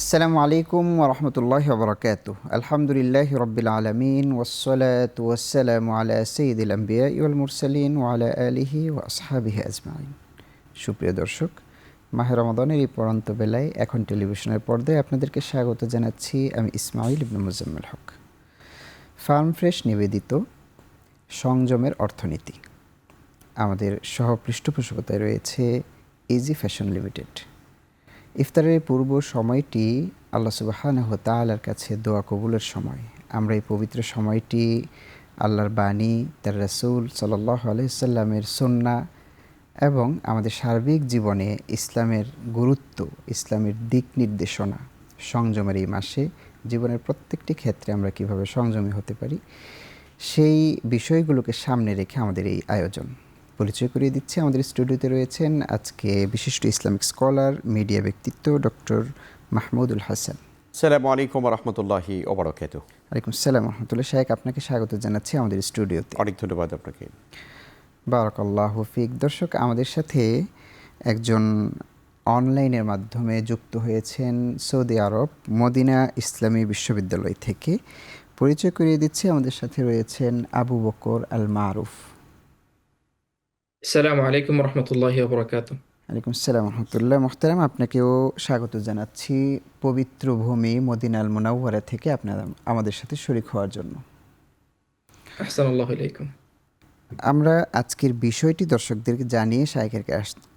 আসসালামু আলাইকুম ওরহমতুল্লাহি ওবরাকাতুহ। আলহামদুলিল্লাহি রব্বিল আলামিন ওয়াসসালাতু ওয়াসসালামু আলা সাইয়্যিদিল আমবিয়াই ওয়াল মুরসালিন ওয়া আলা আলিহি ওয়া আসহাবিহি আজমাইন। সুপ্রিয় দর্শক, মাহে রমাদানের এই পড়ন্ত বেলায় এখন টেলিভিশনের পর্দায় আপনাদেরকে স্বাগত জানাচ্ছি আমি ইসমাইল ইবনে মুজাম্মেল হক। ফার্ম ফ্রেশ নিবেদিত সংযমের অর্থনীতি, আমাদের সহ পৃষ্ঠপোষকতায় রয়েছে ইজি ফ্যাশন লিমিটেড। ইফতারের পূর্ব সময়টি আল্লাহ সুবহানাহু ওয়া তাআলার কাছে দোয়া কবুলের সময়। আমরা এই পবিত্র সময়টি আল্লাহর বাণী, তার রাসূল সাল্লাল্লাহু আলাইহি সাল্লামের সুন্নাহ এবং আমাদের সার্বিক জীবনে ইসলামের গুরুত্ব, ইসলামের দিক নির্দেশনা, সংযমের এই মাসে জীবনের প্রত্যেকটি ক্ষেত্রে আমরা কিভাবে সংযমী হতে পারি সেই বিষয়গুলোকে সামনে রেখে আমাদের এই আয়োজন। পরিচয় করিয়ে দিচ্ছি, আমাদের স্টুডিওতে রয়েছেন আজকে বিশিষ্ট ইসলামিক স্কলার, মিডিয়া ব্যক্তিত্ব ডক্টর মাহমুদুল হাসান। আসসালামু আলাইকুম রহমতুল্লাহি ওবরাকাতুহু। ওয়ালাইকুম আসসালাম রহমতুল্লাহ। শাহেক, আপনাকে স্বাগত জানাচ্ছি আমাদের স্টুডিওতে। অনেক ধন্যবাদ আপনাকে। বারাকাল্লাহু ফিক। দর্শক, আমাদের সাথে একজন অনলাইনের মাধ্যমে যুক্ত হয়েছেন সৌদি আরব মদিনা ইসলামী বিশ্ববিদ্যালয় থেকে। পরিচয় করিয়ে দিচ্ছি, আমাদের সাথে রয়েছেন আবু বকর আল মারুফ। আসসালামু আলাইকুম রহমতুল্লাহি ওয়া বারাকাতুহু। ওয়ালাইকুম আসসালাম রহমতুল্লাহ। মোহতারাম, আপনাকেও স্বাগত জানাচ্ছি পবিত্র ভূমি মদিনা আল মুনাওয়ারা থেকে আপনারা আমাদের সাথে শরীক হওয়ার জন্য। আহসানুল্লাহ আলাইকুম। আমরা আজকের বিষয়টি দর্শকদেরকে জানিয়ে শায়েখের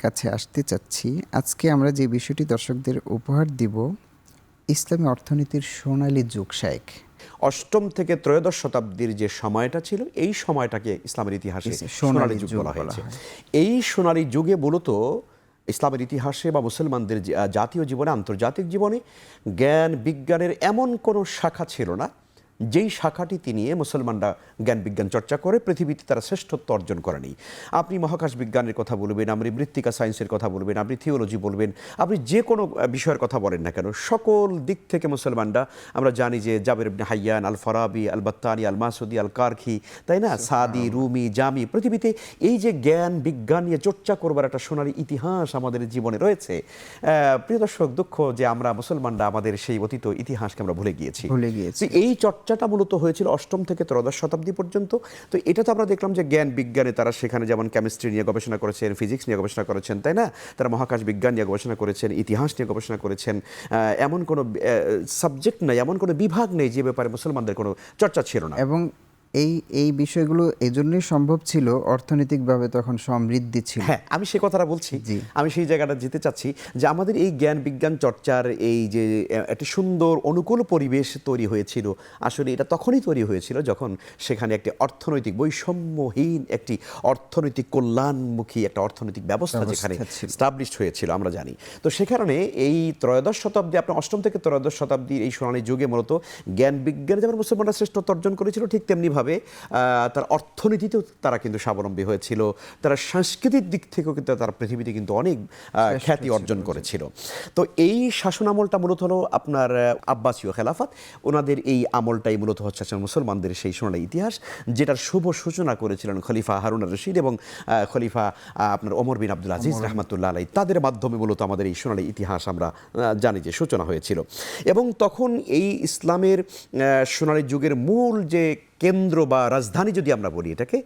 কাছে আসতে চাচ্ছি। আজকে আমরা যে বিষয়টি দর্শকদের উপহার দিব, ইসলামী অর্থনীতির সোনালী যুগ। শায়েখ, অষ্টম থেকে ত্রয়োদশ শতাব্দীর যে সময়টা ছিল, এই সময়টাকে ইসলামের ইতিহাসে সোনালী যুগ বলা হয়েছে। এই সোনালী যুগে মূলত ইসলামের ইতিহাসে বা মুসলমানদের জাতীয় জীবনে, আন্তর্জাতিক জীবনে জ্ঞান বিজ্ঞানের এমন কোনো শাখা ছিল না যেই শাখাটিতে নিয়ে মুসলমানরা জ্ঞান বিজ্ঞান চর্চা করে পৃথিবীতে তারা শ্রেষ্ঠত্ব অর্জন করেনি। আপনি মহাকাশ বিজ্ঞানের কথা বলবেন, আপনি মৃত্তিকা সায়েন্সের কথা বলবেন, আপনি থিওলজি বলবেন, আপনি যে কোনো বিষয়ের কথা বলেন না কেন, সকল দিক থেকে মুসলমানরা, আমরা জানি যে জাবের ইবনে হাইয়ান, আল ফারাবি, আল বাত্তানি, আল মাসুদি, আল কারখি, তাই না, সাদি, রুমি, জামি, পৃথিবীতে এই যে জ্ঞান বিজ্ঞান নিয়ে চর্চা করবার একটা সোনালী ইতিহাস আমাদের জীবনে রয়েছে। প্রিয় দর্শক, দুঃখ যে আমরা মুসলমানরা আমাদের সেই অতীত ইতিহাসকে আমরা ভুলে গিয়েছি। এই চর্চাটা মূলত হয়েছিল অষ্টম থেকে ত্রয়োদশ শতাব্দী পর্যন্ত। তো এটা তো আমরা দেখলাম যে জ্ঞান বিজ্ঞানে তারা সেখানে যেমন কেমিস্ট্রি নিয়ে গবেষণা করেছেন, ফিজিক্স নিয়ে গবেষণা করেছেন, তাই না, তারা মহাকাশ বিজ্ঞান নিয়ে গবেষণা করেছেন, ইতিহাস নিয়ে গবেষণা করেছেন। এমন কোনো সাবজেক্ট নেই, এমন কোনো বিভাগ নেই যে ব্যাপারে মুসলমানদের কোনো চর্চা ছিল না। এবং এই বিষয়গুলো এজন্যই সম্ভব ছিল, অর্থনৈতিকভাবে তখন সমৃদ্ধি ছিল। হ্যাঁ, আমি সে কথাটা বলছি, আমি সেই জায়গাটা যেতে চাচ্ছি যে আমাদের এই জ্ঞান বিজ্ঞান চর্চার এই যে একটি সুন্দর অনুকূল পরিবেশ তৈরি হয়েছিল, আসলে এটা তখনই তৈরি হয়েছিল যখন সেখানে একটি অর্থনৈতিক বৈষম্যহীন, একটি অর্থনৈতিক কল্যাণমুখী একটা অর্থনৈতিক ব্যবস্থা যেখানে স্টাবলিশড হয়েছিল, আমরা জানি। তো সে কারণে এই ত্রয়োদশ শতাব্দী, আপনার অষ্টম থেকে ত্রয়োদশ শতাব্দীর এই সোনালী যুগে মূলত জ্ঞান বিজ্ঞানে যেমন মুসলমানরা শ্রেষ্ঠত্ব অর্জন করেছিল, ঠিক তেমনিভাবে তার অর্থনীতিতেও তারা কিন্তু স্বাবলম্বী হয়েছিল। তারা সাংস্কৃতিক দিক থেকেও কিন্তু তারা পৃথিবীতে কিন্তু অনেক খ্যাতি অর্জন করেছিল। তো এই শাসন আমলটা মূলত হলো আপনার আব্বাসীয় খেলাফত, ওনাদের এই আমলটাই মূলত হচ্ছে মুসলমানদের সেই সোনালী ইতিহাস, যেটার শুভ সূচনা করেছিলেন খলিফা হারুন আর রশিদ এবং খলিফা আপনার ওমর বিন আব্দুল আজিজ রহমতুল্লাহ আলাই। তাদের মাধ্যমে মূলত আমাদের এই সোনালী ইতিহাস আমরা জানি যে সূচনা হয়েছিল। এবং তখন এই ইসলামের সোনালী যুগের মূল যে কেন্দ্র বা রাজধানী, যদি আমরা বলি এটাকে,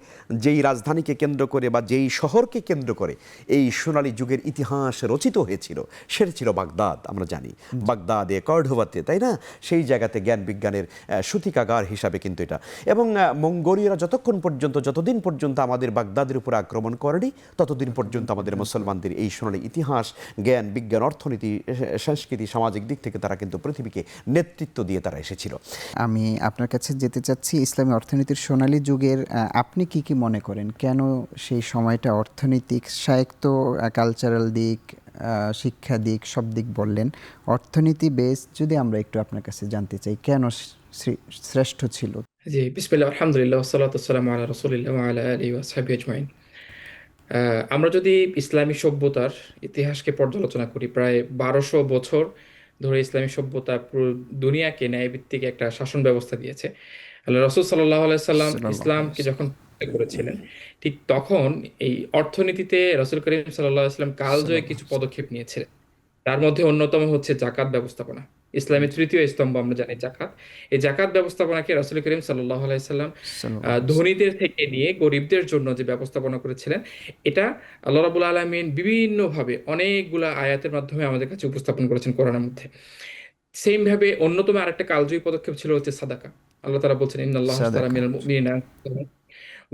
যেই রাজধানীকে কেন্দ্র করে বা যেই শহরকে কেন্দ্র করে এই সোনালী যুগের ইতিহাস রচিত হয়েছিল, সেটা ছিল বাগদাদ। আমরা জানি বাগদাদে, কর্ডোবাতে, তাই না, সেই জায়গাতে জ্ঞান বিজ্ঞানের সূতিকাগার হিসাবে কিন্তু এটা। এবং মঙ্গোলীয়রা যতদিন পর্যন্ত আমাদের বাগদাদের উপর আক্রমণ করেনি, ততদিন পর্যন্ত আমাদের মুসলমানদের এই সোনালী ইতিহাস, জ্ঞান বিজ্ঞান, অর্থনীতি, সংস্কৃতি, সামাজিক দিক থেকে তারা কিন্তু পৃথিবীকে নেতৃত্ব দিয়ে তারা এসেছিল। আমি আপনার কাছে যেতে চাচ্ছি, ইসলামী অর্থনীতির সোনালী যুগের আপনি কি মনে করেন, কেন সেই সময়টা অর্থনৈতিক, শায়েখ তো কালচারাল দিক, শিক্ষা দিক, সব দিক বললেন, অর্থনীতি বেস যদি আমরা একটু আপনার কাছে জানতে চাই, কেন শ্রেষ্ঠ ছিল? জি, বিসমিল্লাহ, আলহামদুলিল্লাহ, ওয়াসসালাতু ওয়াসসালামু আলা রাসূলিল্লাহ ওয়া আলা আলিহি ওয়া সাহবিহি আজমাইন। আমরা যদি ইসলামী সভ্যতার ইতিহাসকে পর্যালোচনা করি, প্রায় 1200 বছর ধরে ইসলামী সভ্যতা পুরো দুনিয়াকে ন্যায়ভিত্তিক একটা শাসন ব্যবস্থা দিয়েছে। আল্লাহ রাসূল সাল্লাল্লাহু আলাইহি সাল্লাম ইসলামকে যখন করেছিলেন, ঠিক তখন এই অর্থনীতিতে রাসূল করিম সাল্লাল্লাহু আলাইহি সাল্লাম কালজয়ী কিছু পদক্ষেপ নিয়েছিলেন। তার মধ্যে অন্যতম হচ্ছে যাকাত ব্যবস্থাপনা। ইসলামের তৃতীয় স্তম্ভ আমরা জানি জাকাত। এই জাকাত ব্যবস্থাপনাকে রাসূল করিম সাল্লাল্লাহু আলাইহি সাল্লাম সাল্লাল্লাহু আলাইহি ওয়াসাল্লাম। ধনীদের থেকে নিয়ে গরিবদের জন্য যে ব্যবস্থাপনা করেছিলেন, এটা আল্লাহ রাব্বুল আলামিন বিভিন্নভাবে অনেকগুলা আয়াতের মাধ্যমে আমাদের কাছে উপস্থাপন করেছেন কোরআনের মধ্যে। সেম ভাবে অন্যতম আরেকটা কালজয়ী পদক্ষেপ ছিল হচ্ছে সাদাকা। আল্লাহ তাআলা বলছেন ইন্নাল্লাহা আশতারা সাদাকা। মিনাল মুমিনিনা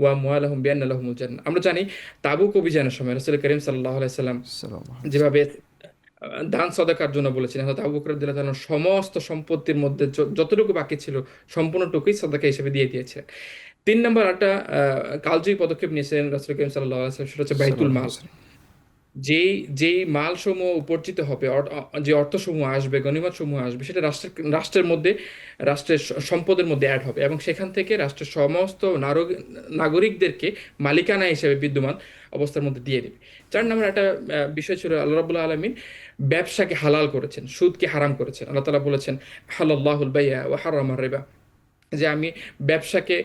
ওয়া আমওয়ালাহুম বিআন্না লাহুমুল জান্নাহ। আমরা জানি তাবুক অভিযানের সময় রাসূল করিম সাল্লাল্লাহু আলাইহি সাল্লাম সাল্লাল্লাহু আলাইহি যেভাবে দান সদাকার জন্য বলেছিলেন, হযরত আবু বকর রাদিয়াল্লাহু তাআলা সমস্ত সম্পত্তির মধ্যে যতটুকু বাকি ছিল সম্পূর্ণটুকুই সদাকা হিসেবে দিয়ে দিয়েছিলেন। ৩ নম্বর একটা কালজয়ী পদক্ষেপ নিয়েছিলেন রাসূল করিম সাল্লাল্লাহু আলাইহি ওয়াসাল্লাম, সেটা হচ্ছে বাইতুল সাল্লাল্লাহু মাল। আলাইহি ওয়াসাল্লাম। যেই যেই মালসমূহ উপার্জিত হবে, যে অর্থসমূহ আসবে, গনিমতসমূহ আসবে, সেটা রাষ্ট্রের মধ্যে, রাষ্ট্রের সম্পদের মধ্যে অ্যাড হবে এবং সেখান থেকে রাষ্ট্রের সমস্ত নাগরিকদেরকে মালিকানা হিসেবে বিদ্যমান অবস্থার মধ্যে দিয়ে দেবে। ৪ নম্বর একটা বিষয় ছিল আল্লাহ রাব্বুল আলামিন ব্যবসাকে হালাল করেছেন, সুদকে হারাম করেছেন। আল্লাহ তাআলা বলেছেন হালাল্লাহুল বাই'a ওয়া হারামার রিবা, যে আমি ব্যবসাকে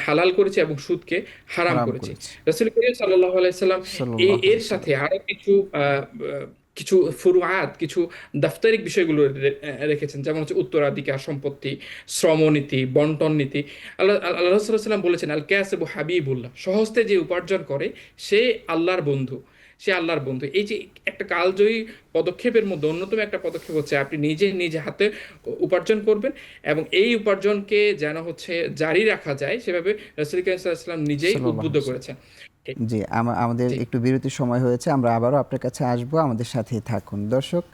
হালাল করেছি এবং সুদকে হারাম হারাম করেছি। করেছে। রাসূল করিম সাল্লাল্লাহু আলাইহি সাল্লাম সাল্লাল্লাহু এর আলাইহি সাথে ওয়াসাল্লাম। আরো কিছু কিছু ফুরুআত, কিছু দাফতারিক বিষয়গুলো রেখেছেন, যেমন হচ্ছে উত্তরাধিকার সম্পত্তি, শ্রমনীতি, বন্টন নীতি। আল্লাহ রাসূল সাল্লাল্লাহু আলাইহি ওয়াসাল্লাম বলেছেন আল কাসিবু হাবিবুল্লাহ, সহজতে যে উপার্জন করে সে আল্লাহর বন্ধু, সে আল্লাহর বন্ধু। এই যে একটা কালজয়ী পদক্ষেপের মধ্যে অন্যতম একটা পদক্ষেপ হচ্ছে আপনি নিজে নিজে হাতে উপার্জন করবেন এবং এই উপার্জনকে যেন হচ্ছে জারি রাখা যায় সেভাবে রাসূল করিম সাল্লাল্লাহু আলাইহি ওয়াসাল্লাম নিজেই সাল্লাল্লাহু উদ্বুদ্ধ আলাইহি ওয়াসাল্লাম। করেছেন। ঠিক। জি, আমাদের জি। একটু বিরতির সময় হয়েছে। আমরা আবারও আপনার কাছে আসবো, আমাদের সাথেই থাকুন। দর্শক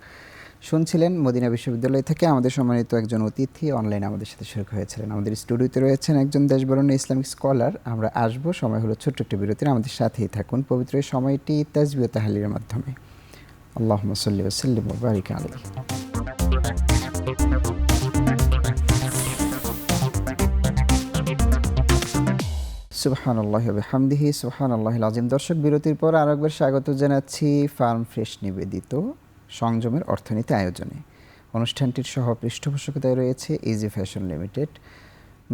শুনছিলেন মদিনা বিশ্ববিদ্যালয় থেকে আমাদের সম্মানিত একজন অতিথি অনলাইনে আমাদের সাথে শরিক হয়েছিলেন। আমাদের স্টুডিওতে রয়েছেন একজন দেশবরেণ্য ইসলামিক স্কলার। আমরা আসবো, সময় হলো ছোট্ট একটি বিরতির, আমাদের সাথেই থাকুন। পবিত্র এই সময়টি তাসবিহ ও তাহলিলের মাধ্যমে। আল্লাহুম্মা সাল্লি ওয়া সাল্লিম ওয়া বারিক আলাইহি। সুবহানাল্লাহি ওয়া বিহামদিহি সুবহানাল্লাহিল আযীম। দর্শক বিরতির পর আরেকবার স্বাগত জানাচ্ছি ফার্ম ফ্রেশ নিবেদিত সংযমের অর্থনীতি আয়োজনে। অনুষ্ঠানটির সহ পৃষ্ঠপোষকতায় রয়েছে ইজি ফ্যাশন লিমিটেড।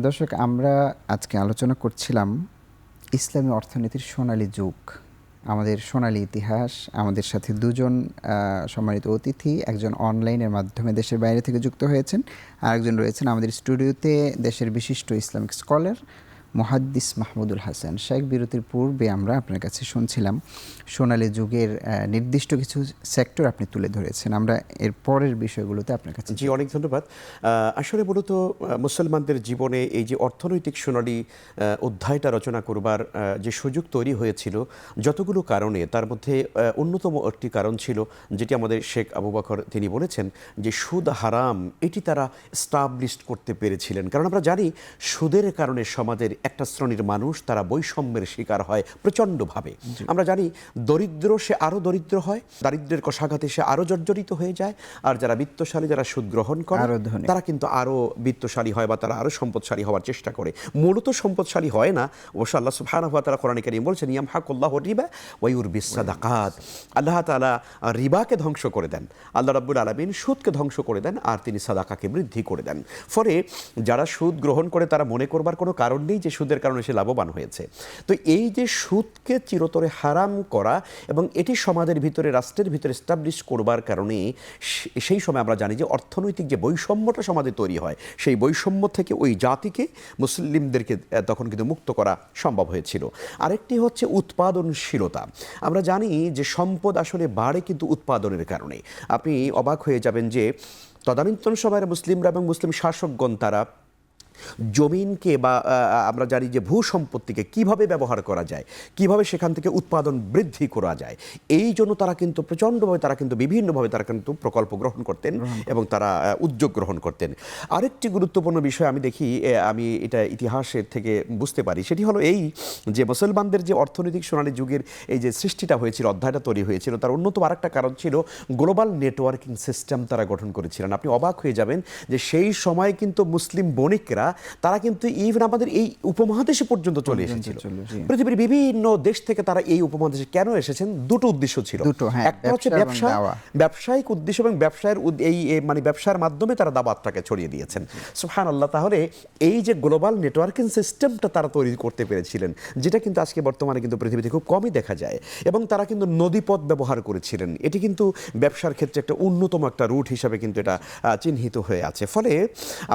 দর্শক, আমরা আজকে আলোচনা করছিলাম ইসলামী অর্থনীতির সোনালী যুগ, আমাদের সোনালী ইতিহাস। আমাদের সাথে দুজন সম্মানিত অতিথি, একজন অনলাইনের মাধ্যমে দেশের বাইরে থেকে যুক্ত হয়েছেন, আরেকজন রয়েছেন আমাদের স্টুডিওতে দেশের বিশিষ্ট ইসলামিক স্কলার মুহাদ্দিস মাহমুদুল হাসান। শেখ বিরতির পূর্বে আমরা আপনার কাছে শুনছিলাম সোনালী যুগের নির্দিষ্ট কিছু সেক্টর আপনি তুলে ধরেছেন। আমরা এর পরের বিষয়গুলোতে আপনার কাছে। জি, অনেক ধন্যবাদ। আসলে মূলত মুসলমানদের জীবনে এই যে অর্থনৈতিক সোনালী অধ্যায়টা রচনা করবার যে সুযোগ তৈরি হয়েছিল যতগুলো কারণে, তার মধ্যে অন্যতম একটি কারণ ছিল যেটি আমাদের শেখ আবু বকর তিনি বলেছেন যে সুদ হারাম, এটি তারা স্টাবলিশ করতে পেরেছিলেন। কারণ আমরা জানি সুদের কারণে সমাজের একটা শ্রেণীর মানুষ তারা বৈষম্যের শিকার হয় প্রচণ্ডভাবে। আমরা জানি দরিদ্র সে আরও দরিদ্র হয়, দারিদ্র্যের কষাঘাতে সে আরও জর্জরিত হয়ে যায়, আর যারা বিত্তশালী, যারা সুদ গ্রহণ করে তারা কিন্তু আরও বিত্তশালী হয় বা তারা আরও সম্পদশালী হওয়ার চেষ্টা করে। মূলত সম্পদশালী হয় না। অবশ্য আল্লাহ সুবহানাহু ওয়া তাআলা কোরআনে কারীমে বলছেন ইয়ামহাকুল্লাহু রিবা ওয়া ইউরবিস সাদাকাত, আল্লাহ তাআলা রিবাকে ধ্বংস করে দেন, আল্লাহ রাব্বুল আলামিন সুদকে ধ্বংস করে দেন আর তিনি সাদাকাকে বৃদ্ধি করে দেন। ফলে যারা সুদ গ্রহণ করে তারা মনে করবার কোনো কারণ নেই যে সুদের কারণে সে লাভবান হয়েছে। তো এই যে সুদকে চিরতরে হারাম করা এবং এটি সমাজের ভিতরে, রাষ্ট্রের ভিতরে এস্টাবলিশ করবার কারণে সেই সময় আমরা জানি যে অর্থনৈতিক যে বৈষম্যটা সমাজে তৈরি হয়, সেই বৈষম্য থেকে ওই জাতিকে, মুসলিমদেরকে তখন কিন্তু মুক্ত করা সম্ভব হয়েছিল। আরেকটি হচ্ছে উৎপাদনশীলতা। আমরা জানি যে সম্পদ আসলে বাড়ে কিন্তু উৎপাদনের কারণে। আপনি অবাক হয়ে যাবেন যে তদানীন্তন সময়ের মুসলিমরা এবং মুসলিম শাসকগণ তারা জমিনকে বা আমরা জানি যে ভূ সম্পত্তিকে কীভাবে ব্যবহার করা যায়, কিভাবে সেখান থেকে উৎপাদন বৃদ্ধি করা যায়, এই জন্য তারা কিন্তু প্রচণ্ডভাবে, তারা কিন্তু বিভিন্নভাবে তারা কিন্তু প্রকল্প গ্রহণ করতেন এবং তারা উদ্যোগ গ্রহণ করতেন। আরেকটি গুরুত্বপূর্ণ বিষয় আমি দেখি, আমি এটা ইতিহাসের থেকে বুঝতে পারি, সেটি হলো এই যে মুসলমানদের যে অর্থনৈতিক সোনালী যুগের এই যে সৃষ্টিটা হয়েছিল, অধ্যায়টা তৈরি হয়েছিল, তার অন্যতম আরেকটা কারণ ছিল গ্লোবাল নেটওয়ার্কিং সিস্টেম তারা গঠন করেছিলেন। আপনি অবাক হয়ে যাবেন যে সেই সময় কিন্তু মুসলিম বণিকরা তারা কিন্তু ইভেন আমাদের এই উপমহাদেশে পর্যন্ত চলে এসেছিল। জি। পৃথিবীর বিভিন্ন দেশ থেকে তারা এই উপমহাদেশে কেন এসেছেন? দুটো উদ্দেশ্য ছিল। দুটো, হ্যাঁ, একটা হচ্ছে ব্যবসা এবং ব্যবসা, দাওয়া। ব্যবসায়িক উদ্দেশ্য এবং মানে ব্যবসার মাধ্যমে তারা দাওয়াতটাকে ছড়িয়ে দিয়েছেন। সুবহানাল্লাহ। তাহলে এই যে গ্লোবাল নেটওয়ার্কিং সিস্টেমটা তারা তৈরি করতে পেরেছিলেন, যেটা কিন্তু আজকে বর্তমানে কিন্তু পৃথিবীতে খুব কমই দেখা যায়, এবং তারা কিন্তু নদীপথ ব্যবহার করেছিলেন। এটি কিন্তু ব্যবসার ক্ষেত্রে একটা অন্যতম একটা রুট হিসাবে কিন্তু এটা চিহ্নিত হয়ে আছে। ফলে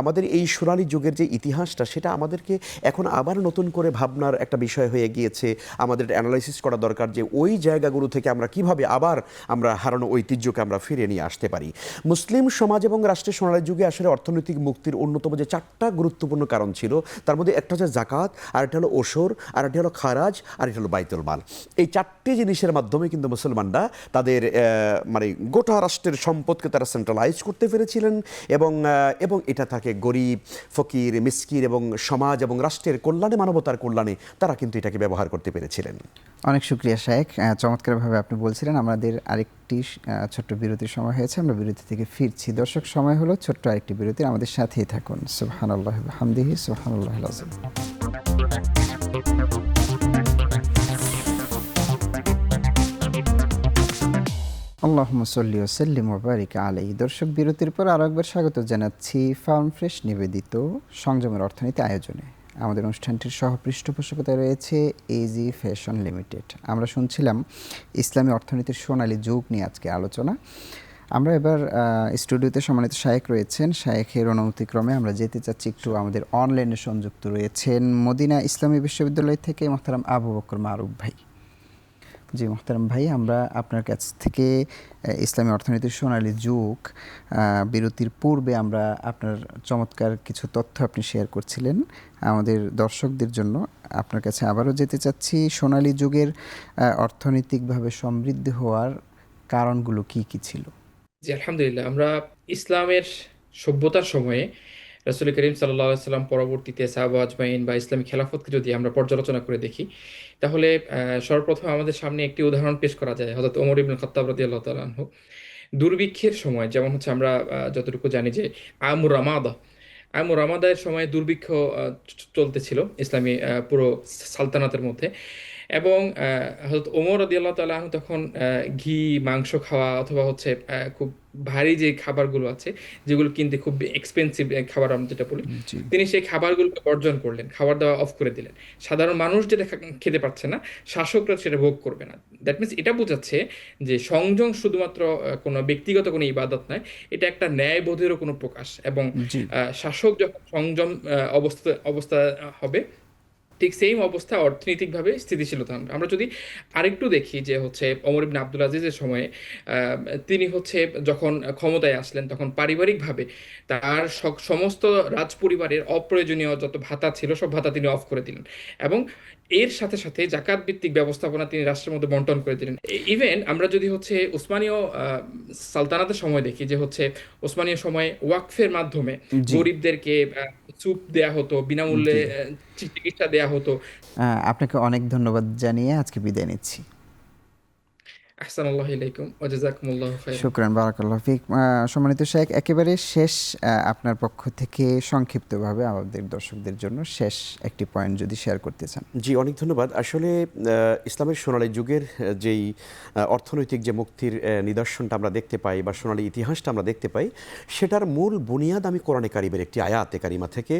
আমাদের এই সোনালী যুগের যে ইতিহাসটা, সেটা আমাদেরকে এখন আবার নতুন করে ভাবনার একটা বিষয় হয়ে গিয়েছে। আমাদের অ্যানালাইসিস করা দরকার যে ওই জায়গাগুলো থেকে আমরা কিভাবে আবার আমরা হারানো ঐতিহ্যকে আমরা ফিরে নিয়ে আসতে পারি। মুসলিম সমাজ এবং রাষ্ট্রের সোনালী যুগে আসলে অর্থনৈতিক মুক্তির অন্যতম যে 4টা গুরুত্বপূর্ণ কারণ ছিল, তার মধ্যে একটা হচ্ছে জাকাত, আর একটা হলো ওসর, আর একটা হলো খারাজ, আর এটা হলো বাইতুল মাল। এই 4টি জিনিসের মাধ্যমে কিন্তু মুসলমানরা তাদের মানে গোটা রাষ্ট্রের সম্পদকে তারা সেন্ট্রালাইজ করতে পেরেছিলেন, এবং এটা থাকে গরিব, ফকির, মিসকিন এবং সমাজ এবং রাষ্ট্রের কল্যাণে, মানবতার কল্যাণে তারা কিন্তু এটাকে ব্যবহার করতে পেরেছিলেন। অনেক শুক্রিয়া শায়েখ, চমৎকারভাবে আপনি বলছিলেন। আমাদের আরেকটি ছোট্ট বিরতির সময় হয়েছে, আমরা বিরতি থেকে ফিরছি। দর্শক, সময় হলো ছোট্ট আরেকটি বিরতি, আমাদের সাথেই থাকুন। সুবহানাল্লাহ ওয়া বিহামদিহি, সুবহানাল্লাহিল আযীম। আল্লাহুম্মা সাল্লি ওয়া সাল্লিম ওয়া বারিক আলাইহি। দর্শক, বিরতির পর আরও একবার স্বাগত জানাচ্ছি ফার্ম ফ্রেশ নিবেদিত সংযমের অর্থনীতি আয়োজনে। আমাদের অনুষ্ঠানটির সহ পৃষ্ঠপোষকতায় রয়েছে এজি ফ্যাশন লিমিটেড। আমরা শুনছিলাম ইসলামী অর্থনীতির সোনালী যুগ নিয়ে আজকে আলোচনা। আমরা এবার স্টুডিওতে সম্মানিত শায়েখ রয়েছেন, শায়েখের অনুমতিক্রমে আমরা যেতে চাচ্ছি একটু আমাদের অনলাইনে সংযুক্ত রয়েছেন মদিনা ইসলামী বিশ্ববিদ্যালয় থেকে মোহতারাম আবু বকর মারুফ ভাই। জি মোহতারাম ভাই, আমরা আপনার কাছ থেকে ইসলামী অর্থনীতির সোনালী যুগ বিরতির পূর্বে আমরা আপনার চমৎকার কিছু তথ্য আপনি শেয়ার করছিলেন আমাদের দর্শকদের জন্য। আপনার কাছে আবারও যেতে চাচ্ছি, সোনালী যুগের অর্থনৈতিকভাবে সমৃদ্ধ হওয়ার কারণগুলো কি কি ছিল? জি, আলহামদুলিল্লাহ। আমরা ইসলামের সভ্যতার সময়ে রাসূল করিম সাল্লাল্লাহু আলাইহি ওয়াসাল্লাম পরবর্তীতে সাহাবা আজমাইন বা ইসলামী খেলাফতকে যদি আমরা পর্যালোচনা করে দেখি, তাহলে সর্বপ্রথম আমাদের সামনে একটি উদাহরণ পেশ করা যায় হযরত ওমর ইবনুল খাত্তাব রাদিয়াল্লাহু তাআলা আনহু। দুর্ভিক্ষের সময়, যেমন হচ্ছে আমরা যতটুকু জানি যে আমু রামাদার সময় দুর্ভিক্ষ চলতেছিল ইসলামী পুরো সালতানাতের মধ্যে। এবং হযরত ওমর রাদিয়াল্লাহু তাআলা আনহু তখন ঘি, মাংস খাওয়া অথবা হচ্ছে খুব ভারী যে খাবারগুলো আছে, যেগুলো কিনতে খুব এক্সপেন্সিভ খাবার আমরা যেটা বলি, জি তিনি সেই খাবারগুলোকে বর্জন করলেন, খাবার দাওয়া অফ করে দিলেন। সাধারণ মানুষ যেটা খেতে পারছে না, শাসকরা সেটা ভোগ করবে না। দ্যাট মিনস এটা বোঝাচ্ছে যে সংযম শুধুমাত্র কোনো ব্যক্তিগত কোনো ইবাদত নয়, এটা একটা ন্যায়বোধেরও কোনো প্রকাশ। এবং জি শাসক যখন সংযম অবস্থা হবে, ঠিক সেম অবস্থা অর্থনৈতিকভাবে স্থিতিশীলতা আনবে। আমরা যদি আরেকটু দেখি যে হচ্ছে ওমর ইবনে আব্দুল আজিজের সময়ে তিনি হচ্ছে যখন ক্ষমতায় আসলেন, তখন পারিবারিকভাবে তার সমস্ত রাজ পরিবারের অপ্রয়োজনীয় যত ভাতা ছিল সব ভাতা তিনি অফ করে দিলেন, এবং এর সাথে সাথে জাকাত ভিত্তিক ব্যবস্থাপনা তিনি রাষ্ট্রের মধ্যে বন্টন করে দিলেন। ইভেন আমরা যদি হচ্ছে উসমানীয় সালতানাতের সময় দেখি যে হচ্ছে উসমানীয় সময়ে ওয়াকফের মাধ্যমে জি গরিবদেরকে সুপ দেয়া হতো, বিনামূল্যে জি চিকিৎসা দেয়া হতো। আপনাকে অনেক ধন্যবাদ জানিয়ে আজকে বিদায় নিচ্ছি। আহসানুল্লাহ ইলাইকুম ওয়া জাযাকুমুল্লাহু খাইরান। শুকরান, বারাকাল্লাহ ফিক। সম্মানিত শায়েখ, একেবারে শেষ আপনার পক্ষ থেকে সংক্ষিপ্তভাবে আমাদের দর্শকদের জন্য শেষ একটি পয়েন্ট যদি শেয়ার করতে চান। জি, অনেক ধন্যবাদ। আসলে ইসলামের সোনালী যুগের যেই অর্থনৈতিক যে মুক্তির নিদর্শনটা আমরা দেখতে পাই বা সোনালী ইতিহাসটা আমরা দেখতে পাই, সেটার মূল বুনিয়াদ আমি কোরআনে কারিমের একটি আয়াতে কারিমা থেকে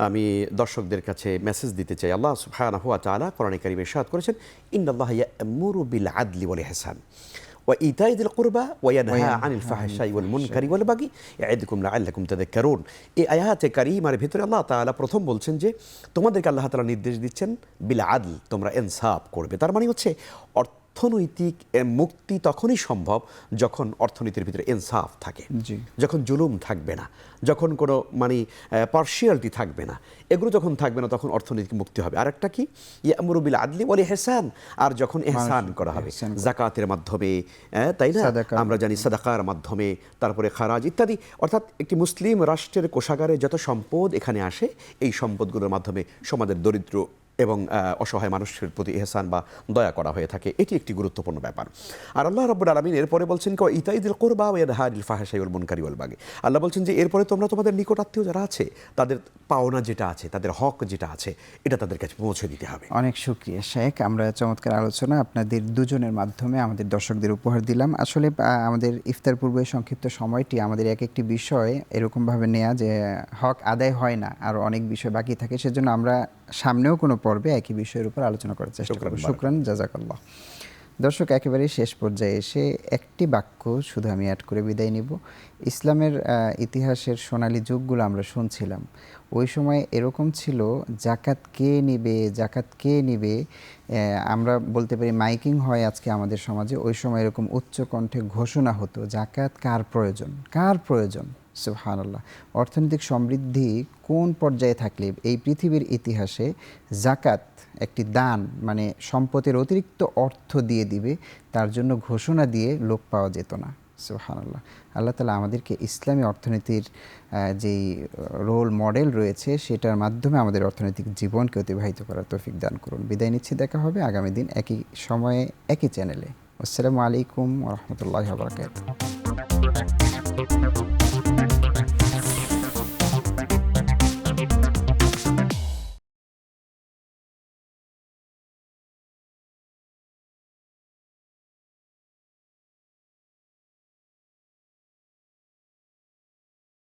আমি দর্শকদের কাছে মেসেজ দিতে চাই। আল্লাহ সুবহানাহু ওয়া তাআলা কোরআনে কারিমে ইরশাদ করেছেন, ইন্নাল্লাহা ইয়া'মুরু বিল আদলি ওয়াল ইহসান ওয়া ইতাই যিল কুরবা ওয়া ইয়ানহা আনিল ফাহশাই ওয়াল মুনকারি ওয়াল বাগি ইয়া'iদুকুম লাআল্লাকুম তাযাক্কারুন। এই আয়াতে কারিমার ভিতরে আল্লাহ তাআলা প্রথম বলছেন যে তোমাদেরকে আল্লাহ তাআলা নির্দেশ দিচ্ছেন বিল আদল, তোমরা ইনসাফ করবে। তার মানে হচ্ছে অর্থনৈতিক মুক্তি তখনই সম্ভব যখন অর্থনীতির ভিতরে ইনসাফ থাকে, জি যখন জুলুম থাকবে না, যখন কোনো মানে পার্শিয়ালিটি থাকবে না, এগুলো যখন থাকবে না তখন অর্থনৈতিক মুক্তি হবে। আর একটা কি, ইয়া'মুরু বিল আদলি ওয়াল ইহসান, আর যখন ইহসান করা হবে যাকাতের মাধ্যমে, তাই না, আমরা জানি সাদাকার মাধ্যমে, তারপরে খারাজ ইত্যাদি, অর্থাৎ একটি মুসলিম রাষ্ট্রের কোষাগারে যত সম্পদ এখানে আসে, এই সম্পদগুলোর মাধ্যমে সমাজের দরিদ্র এবং অসহায় মানুষের প্রতি ইহসান বা দয়া করা হয়ে থাকে, এটি একটি গুরুত্বপূর্ণ ব্যাপার। আর আল্লাহ রাব্বুল আলামিন এরপরে বলছেন ক ইতাইদিল কুরবা ওয়া ইয়ানহানিল ফাহশাই ওয়াল মুনকারি ওয়াল বাগি। আল্লাহ বলছেন যে এরপরে তোমরা তোমাদের নিকট আত্মীয় যারা আছে তাদের পাওনা যেটা আছে, তাদের হক যেটা আছে, এটা তাদের কাছে পৌঁছে দিতে হবে। অনেক শুকরিয়া শেখ, আমরা চমৎকার আলোচনা আপনাদের দুজনের মাধ্যমে আমাদের দর্শকদের উপহার দিলাম। আসলে আমাদের ইফতার পূর্বে সংক্ষিপ্ত সময়টি আমাদের এক একটি বিষয় এরকমভাবে নেয়া যে হক আদায় হয় না, আরও অনেক বিষয় বাকি থাকে, সেজন্য আমরা সামনেও কোনো পর্বে একই বিষয়ের উপর আলোচনা করার চেষ্টা করব। শুকরান, জাযাকাল্লাহ। দর্শক, একেবারে শেষ পর্যায়ে এসে একটি বাক্য শুধু আমি অ্যাড করে বিদায় নিব। ইসলামের ইতিহাসের সোনালী যুগগুলো আমরা শুনছিলাম, ওই সময় এরকম ছিল জাকাত কে নিবে, জাকাত কে নিবে, আমরা বলতে পারি মাইকিং হয় আজকে আমাদের সমাজে, ওই সময় এরকম উচ্চ কণ্ঠে ঘোষণা হতো জাকাত কার প্রয়োজন, কার প্রয়োজন। সুবহানাল্লাহ। অর্থনৈতিক সমৃদ্ধি কোন পর্যায়ে থাকলে এই পৃথিবীর ইতিহাসে জাকাত একটি দান, মানে সম্পদের অতিরিক্ত অর্থ দিয়ে দিবে, তার জন্য ঘোষণা দিয়ে লোক পাওয়া যেত না। সুবহানাল্লাহ। আল্লাহ তাআলা আমাদেরকে ইসলামী অর্থনীতির যেই রোল মডেল রয়েছে সেটার মাধ্যমে আমাদের অর্থনৈতিক জীবনকে অতিবাহিত করার তৌফিক দান করুন। বিদায় নিচ্ছি, দেখা হবে আগামী দিন একই সময়ে একই চ্যানেলে। আসসালামু আলাইকুম ওয়া রাহমাতুল্লাহি ওয়া বারাকাতুহু।